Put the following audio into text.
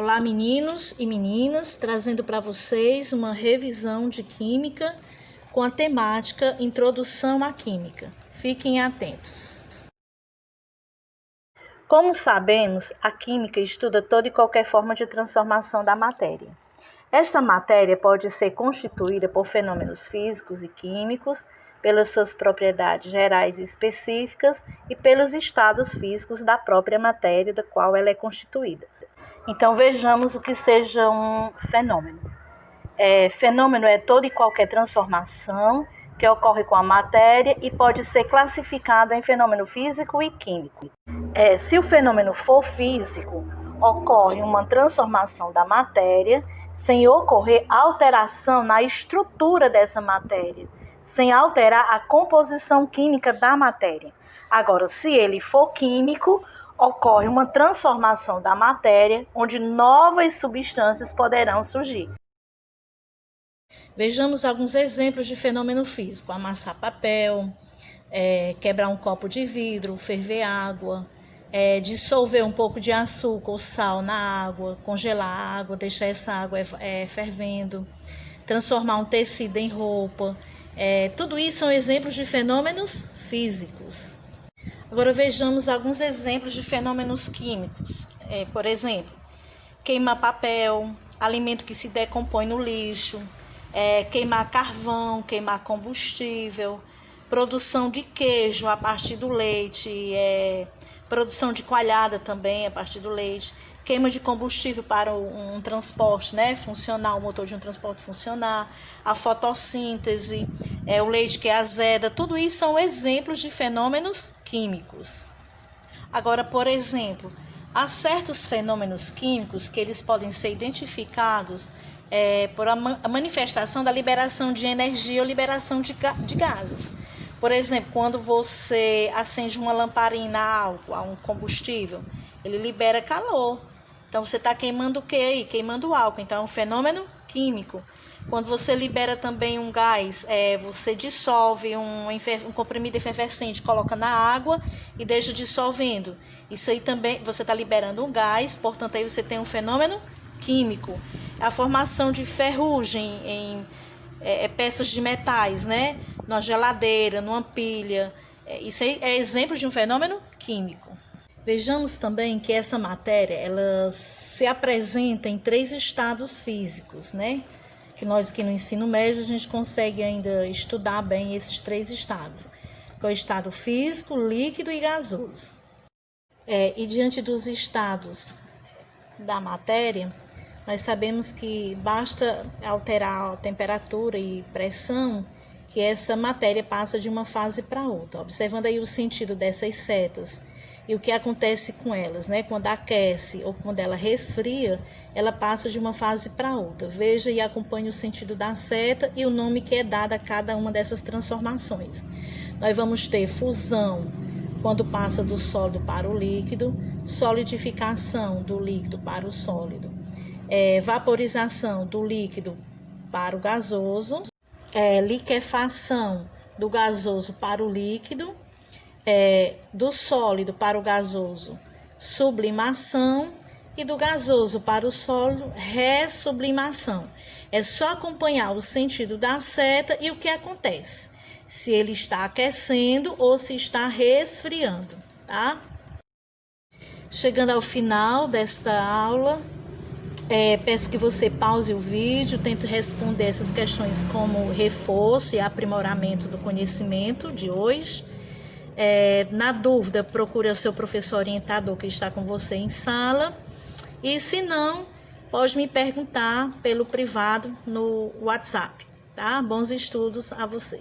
Olá, meninos e meninas, trazendo para vocês uma revisão de Química com a temática Introdução à Química. Fiquem atentos. Como sabemos, a Química estuda toda e qualquer forma de transformação da matéria. Esta matéria pode ser constituída por fenômenos físicos e químicos, pelas suas propriedades gerais e específicas e pelos estados físicos da própria matéria da qual ela é constituída. Então, vejamos o que seja um fenômeno. Fenômeno é toda e qualquer transformação que ocorre com a matéria e pode ser classificado em fenômeno físico e químico. Se o fenômeno for físico, ocorre uma transformação da matéria sem ocorrer alteração na estrutura dessa matéria, sem alterar a composição química da matéria. Agora, se ele for químico, ocorre uma transformação da matéria, onde novas substâncias poderão surgir. Vejamos alguns exemplos de fenômeno físico: amassar papel, quebrar um copo de vidro, ferver água, dissolver um pouco de açúcar ou sal na água, congelar a água, deixar essa água fervendo, transformar um tecido em roupa. Tudo isso são exemplos de fenômenos físicos. Agora vejamos alguns exemplos de fenômenos químicos. Por exemplo, queimar papel, alimento que se decompõe no lixo, queimar carvão, queimar combustível, produção de queijo a partir do leite, produção de coalhada também a partir do leite, queima de combustível para um transporte, funcionar, o motor de um transporte funcionar, a fotossíntese, o leite que azeda, tudo isso são exemplos de fenômenos químicos. Agora, por exemplo, há certos fenômenos químicos que eles podem ser identificados por a manifestação da liberação de energia ou liberação de gases. Por exemplo, quando você acende uma lamparina a álcool, a um combustível, ele libera calor. Então, você está queimando o que aí? Queimando álcool. Então, é um fenômeno químico. Quando você libera também um gás, você dissolve um comprimido efervescente, coloca na água e deixa dissolvendo. Isso aí também, você está liberando um gás, portanto, aí você tem um fenômeno químico. A formação de ferrugem em peças de metais, na geladeira, numa pilha. Isso aí é exemplo de um fenômeno químico. Vejamos também que essa matéria ela se apresenta em 3 estados físicos, que nós aqui no ensino médio a gente consegue ainda estudar bem esses 3 estados, que é o estado físico, líquido e gasoso. E diante dos estados da matéria, nós sabemos que basta alterar a temperatura e pressão que essa matéria passa de uma fase para outra. Observando aí o sentido dessas setas e o que acontece com elas, quando aquece ou quando ela resfria, ela passa de uma fase para outra. Veja e acompanhe o sentido da seta e o nome que é dado a cada uma dessas transformações. Nós vamos ter fusão, quando passa do sólido para o líquido, solidificação do líquido para o sólido, vaporização do líquido para o gasoso, liquefação do gasoso para o líquido, do sólido para o gasoso, sublimação, e do gasoso para o sólido, ressublimação. É só acompanhar o sentido da seta e o que acontece, se ele está aquecendo ou se está resfriando, tá? Chegando ao final desta aula, peço que você pause o vídeo, tente responder essas questões como reforço e aprimoramento do conhecimento de hoje. Na dúvida, procure o seu professor orientador que está com você em sala. E se não, pode me perguntar pelo privado no WhatsApp, tá? Bons estudos a você.